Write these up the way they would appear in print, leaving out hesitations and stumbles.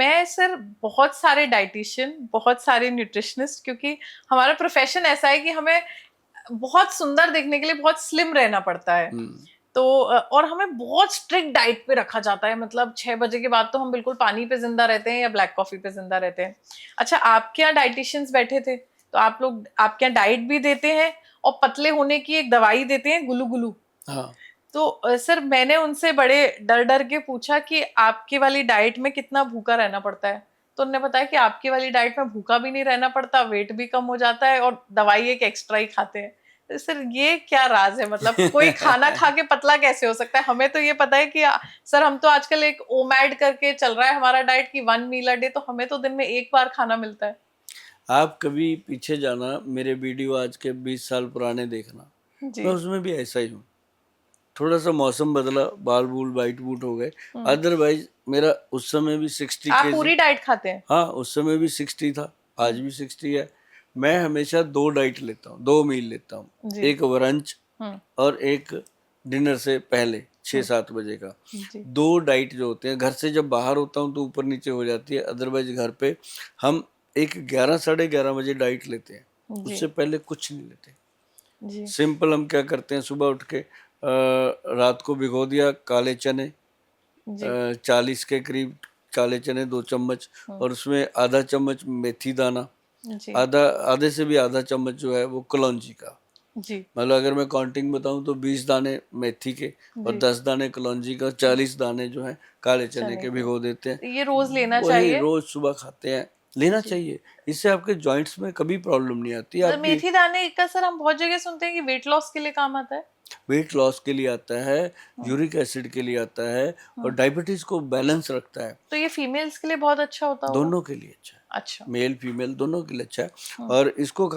मैं सर बहुत सारे डाइटिशियन, बहुत सारे न्यूट्रिशनिस्ट, क्योंकि हमारा प्रोफेशन ऐसा है कि हमें बहुत सुंदर दिखने के लिए बहुत स्लिम रहना पड़ता है। तो और हमें बहुत स्ट्रिक्ट डाइट पे रखा जाता है, मतलब 6 बजे के बाद तो हम बिल्कुल पानी पे जिंदा रहते हैं या ब्लैक कॉफी पे जिंदा रहते हैं। अच्छा, आपके यहाँ डाइटिशियंस बैठे थे तो आप लोग आपके यहाँ डाइट भी देते हैं और पतले होने की एक दवाई देते हैं, गुलू गुलू। हाँ। तो सर मैंने उनसे बड़े डर डर के पूछा कि आपकी वाली डाइट में कितना भूखा रहना पड़ता है। तो उन्होंने बताया कि आपकी वाली डाइट में भूखा भी नहीं रहना पड़ता, वेट भी कम हो जाता है और दवाई एक एक्स्ट्रा ही खाते हैं। तो सर ये क्या राज है, मतलब कोई खाना खा के पतला कैसे हो सकता है? हमें तो ये पता है कि सर हम तो आजकल एक ओमैड करके चल रहा है हमारा डाइट की 1 मील अ डे, तो हमें तो दिन में एक बार खाना मिलता है। आप कभी पीछे जाना, मेरे वीडियो आज के 20 साल पुराने देखना, जी। मैं उसमें भी ऐसा ही हूँ। थोड़ा सा मौसम बदला, बाल बूल वाइट बूट हो गए, अदरवाइज मेरा उस समय भी 60 आप केजी। पूरी डाइट खाते हैं? हाँ, उस समय भी 60 था, आज भी 60 है। मैं हमेशा 2 डाइट लेता हूँ, 2 मील लेता हूँ, जी। एक ब्रंच और एक डिनर से पहले 6-7 बजे का। जी। 2 डाइट जो होते हैं, घर से जब बाहर होता हूँ तो ऊपर नीचे हो जाती है, अदरवाइज घर पे हम एक 11-11:30 बजे डाइट लेते हैं, उससे पहले कुछ नहीं लेते। जी। सिंपल हम क्या करते हैं, सुबह उठ के रात को भिगो दिया काले चने, 40 के करीब काले चने 2 चम्मच, और उसमें आधा चम्मच मेथी दाना, आधे से भी आधा चम्मच जो है वो कलौंजी का। मतलब अगर मैं काउंटिंग बताऊं तो 20 दाने मेथी के और 10 दाने कलौंजी का, 40 दाने जो है काले चने के भिगो देते हैं। ये रोज लेना वही चाहिए? रोज सुबह खाते हैं, लेना चाहिए। इससे आपके जॉइंट्स में कभी प्रॉब्लम नहीं आती। आपकी मेथी दाने का सर हम बहुत जगह सुनते हैं कि वेट लॉस के लिए काम आता है। वेट लॉस के लिए आता है, यूरिक एसिड के लिए आता है, और डायबिटीज को बैलेंस रखता है। तो ये फीमेल्स के लिए बहुत अच्छा होता होगा? दोनों के लिए अच्छा है, अच्छा। मेल फीमेल दोनों के लिए अच्छा है। और इसको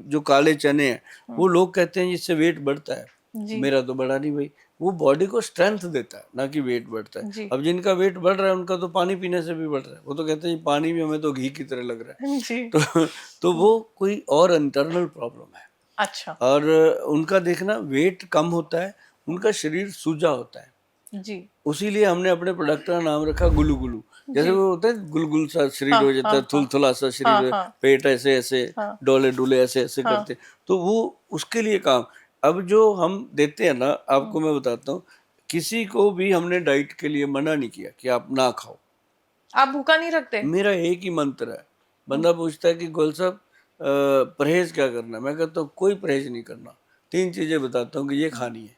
जो काले चने हैं, वो लोग कहते हैं इससे वेट बढ़ता है, मेरा तो बढ़ा नहीं भाई। वो बॉडी को स्ट्रेंथ देता है, ना कि वेट बढ़ता है। अब जिनका वेट बढ़ रहा है उनका तो पानी पीने से भी बढ़ रहा है, वो तो कहते हैं पानी भी हमें तो घी की तरह लग रहा है। जी। तो वो कोई और इंटरनल प्रॉब्लम है। अच्छा। और उनका देखना वेट कम होता है, उनका शरीर सूजा होता है। जी। उसीलिए हमने अपने प्रोडक्ट का नाम रखा गुलू गुलू। जैसे वो होता है गुलगुल सा शरीर हो जाता है, थुलथुला सा शरीर, पेट ऐसे ऐसे, डोले डुले ऐसे ऐसे करते, तो वो उसके लिए काम। अब जो हम देते हैं ना, आपको मैं बताता हूँ, किसी को भी हमने डाइट के लिए मना नहीं किया कि आप ना खाओ। आप भूखा नहीं रखते? मेरा एक ही मंत्र है। बंदा पूछता है कि गोल साहब परहेज क्या करना, मैं कहता हूँ कोई परहेज नहीं करना, 3 चीजें बताता हूँ कि ये खानी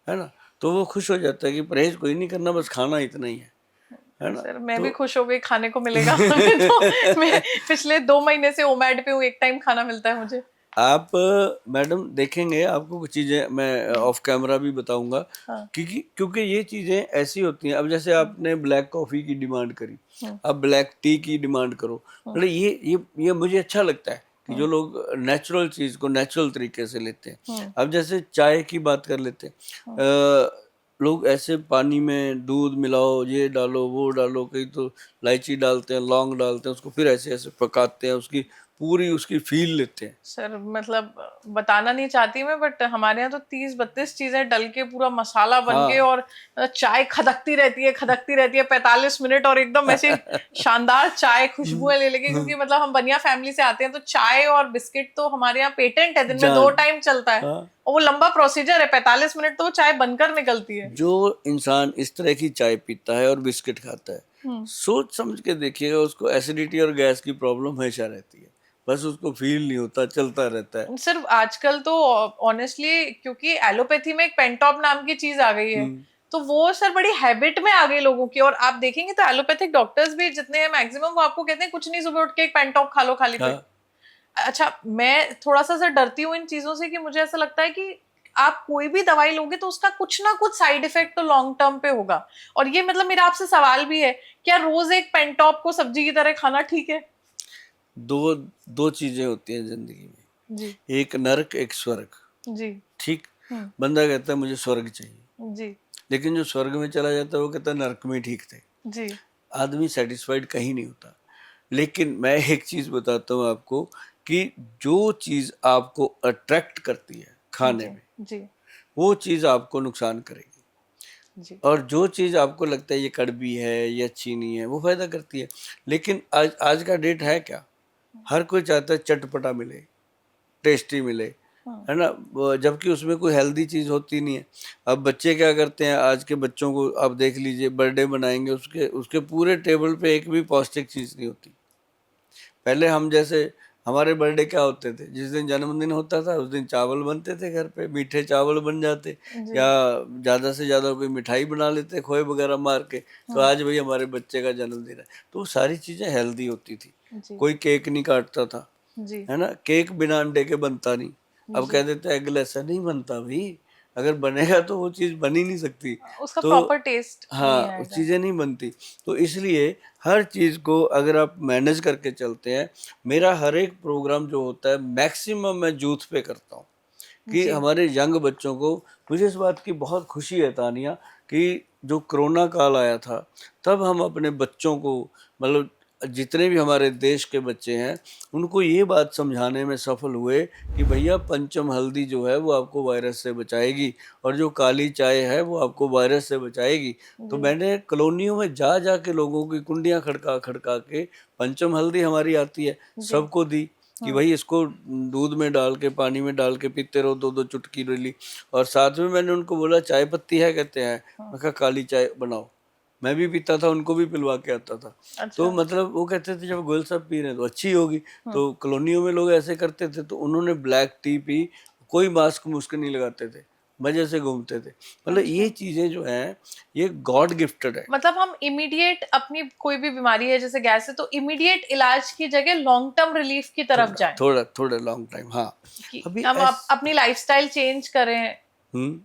है ना। तो वो खुश हो जाता है कि परहेज कोई नहीं करना, बस खाना इतना ही है ना। सर मैं तो भी खुश हो गई, खाने को मिलेगा। मैं तो मैं पिछले 2 महीने से ओमैड पे हूँ, एक टाइम खाना मिलता है मुझे। आप मैडम देखेंगे, आपको कुछ चीजें मैं ऑफ कैमरा भी बताऊंगा, क्योंकि ये चीजें ऐसी होती हैं। अब जैसे आपने ब्लैक कॉफी की डिमांड करी, अब ब्लैक टी की डिमांड करो, मतलब ये मुझे अच्छा लगता है कि जो लोग नेचुरल चीज को नेचुरल तरीके से लेते हैं। अब जैसे चाय की बात कर लेते हैं, लोग ऐसे पानी में दूध मिलाओ, ये डालो वो डालो, कहीं तो इलायची डालते हैं, लौंग डालते हैं, उसको फिर ऐसे ऐसे पकाते हैं, उसकी पूरी उसकी फील लेते हैं। सर मतलब बताना नहीं चाहती मैं, बट हमारे यहाँ तो 30-32 चीजें डल के पूरा मसाला बन के, और चाय खदकती रहती है 45 मिनट, और एकदम ऐसे शानदार चाय खुशबुएं ले लेके, क्योंकि मतलब हम बनिया फैमिली से आते हैं, तो चाय और बिस्किट तो हमारे यहाँ पेटेंट है, दिन में 2 टाइम चलता है। और वो लंबा प्रोसीजर है, 45 मिनट तो वो चाय बनकर निकलती है। जो इंसान इस तरह की चाय पीता है और बिस्किट खाता है, सोच समझ के देखिएगा, उसको एसिडिटी और गैस की प्रॉब्लम हमेशा रहती है, बस उसको फील नहीं होता, चलता रहता है। सिर्फ आजकल तो ऑनेस्टली, क्योंकि एलोपैथी में एक पेंटॉप नाम की चीज आ गई है, तो वो सर बड़ी हैबिट में आ गई लोगों की। और आप देखेंगे तो एलोपैथिक डॉक्टर्स भी जितने हैं मैक्सिमम, वो आपको कहते हैं कुछ नहीं, सुबह उठ के एक पेंटॉप खा लो खाली पेट। अच्छा, मैं थोड़ा सा सर डरती हूँ इन चीजों से, कि मुझे ऐसा लगता है कि आप कोई भी दवाई लोगे तो उसका कुछ ना कुछ साइड इफेक्ट तो लॉन्ग टर्म पे होगा। और ये मतलब मेरा आपसे सवाल भी है, क्या रोज एक पेंटॉप को सब्जी की तरह खाना ठीक है? दो चीजें होती हैं जिंदगी में, जी। एक नरक एक स्वर्ग। जी। ठीक, बंदा कहता है मुझे स्वर्ग चाहिए, जी। लेकिन जो स्वर्ग में चला जाता है वो कहता है नरक में ठीक थे। जी। आदमी सेटिस्फाइड कहीं नहीं होता। लेकिन मैं एक चीज बताता हूँ आपको, कि जो चीज आपको अट्रैक्ट करती है खाने में, जी। वो चीज आपको नुकसान करेगी। जी और जो चीज़ आपको लगता है ये कड़वी है, ये अच्छी नहीं है, वो फायदा करती है। लेकिन आज आज का डेट है क्या, हर कोई चाहता है चटपटा मिले, टेस्टी मिले, हाँ है ना, जबकि उसमें कोई हेल्दी चीज़ होती नहीं है। अब बच्चे क्या करते हैं, आज के बच्चों को आप देख लीजिए, बर्थडे बनाएंगे, उसके उसके पूरे टेबल पे एक भी पौष्टिक चीज़ नहीं होती। पहले हम जैसे, हमारे बर्थडे क्या होते थे, जिस दिन जन्मदिन होता था उस दिन चावल बनते थे घर पे, मीठे चावल बन जाते, जी या ज़्यादा से ज़्यादा कोई मिठाई बना लेते खोए वगैरह मार के। तो आज भाई हमारे बच्चे का जन्मदिन है, तो वो सारी चीज़ें हेल्दी होती थी। जी कोई केक नहीं काटता था, जी है ना, केक बिना अंडे के बनता नहीं। अब कह जी देते हैं एगलेस है, नहीं बनता भाई, अगर बनेगा तो वो चीज़ बन ही नहीं सकती। उसका तो प्रॉपर टेस्ट नहीं हाँ, आएगा। चीज़ें नहीं बनती। तो इसलिए हर चीज़ को अगर आप मैनेज करके चलते हैं, मेरा हर एक प्रोग्राम जो होता है मैक्सिमम मैं यूथ पे करता हूँ, कि जी हमारे यंग बच्चों को। मुझे इस बात की बहुत खुशी है तानिया, कि जो कोरोना काल आया था, तब हम अपने बच्चों को, मतलब जितने भी हमारे देश के बच्चे हैं, उनको ये बात समझाने में सफल हुए कि भैया पंचम हल्दी जो है वो आपको वायरस से बचाएगी, और जो काली चाय है वो आपको वायरस से बचाएगी। तो जी मैंने कॉलोनियों में जा जा के लोगों की कुंडियां खड़का खड़का के, पंचम हल्दी हमारी आती है, जी सबको दी कि भाई इसको दूध में डाल के, पानी में डाल के पीते रहो, 2-2 चुटकी डेली। और साथ में मैंने उनको बोला चाय पत्ती है, कहते हैं, मैं कहा काली चाय बनाओ। मैं भी पीता था, उनको भी पिलवा के आता था। तो अच्छा मतलब वो कहते थे जब गोयल साहब पी रहे हैं तो अच्छी होगी। तो कॉलोनियों में लोग ऐसे करते थे, तो उन्होंने ब्लैक टी पी, कोई मास्क मुस्क नहीं लगाते थे, मजे से घूमते थे। मतलब ये अच्छा चीजें जो हैं, ये गॉड गिफ्टेड है। मतलब हम इमीडिएट अपनी कोई भी बीमारी है जैसे गैस है तो इमीडिएट इलाज की जगह लॉन्ग टर्म रिलीफ की तरफ थोड़ा जाएं थोड़ा थोड़ा लॉन्ग टाइम, हाँ। कि अभी हम ऐस अपनी लाइफस्टाइल चेंज करें। हम्म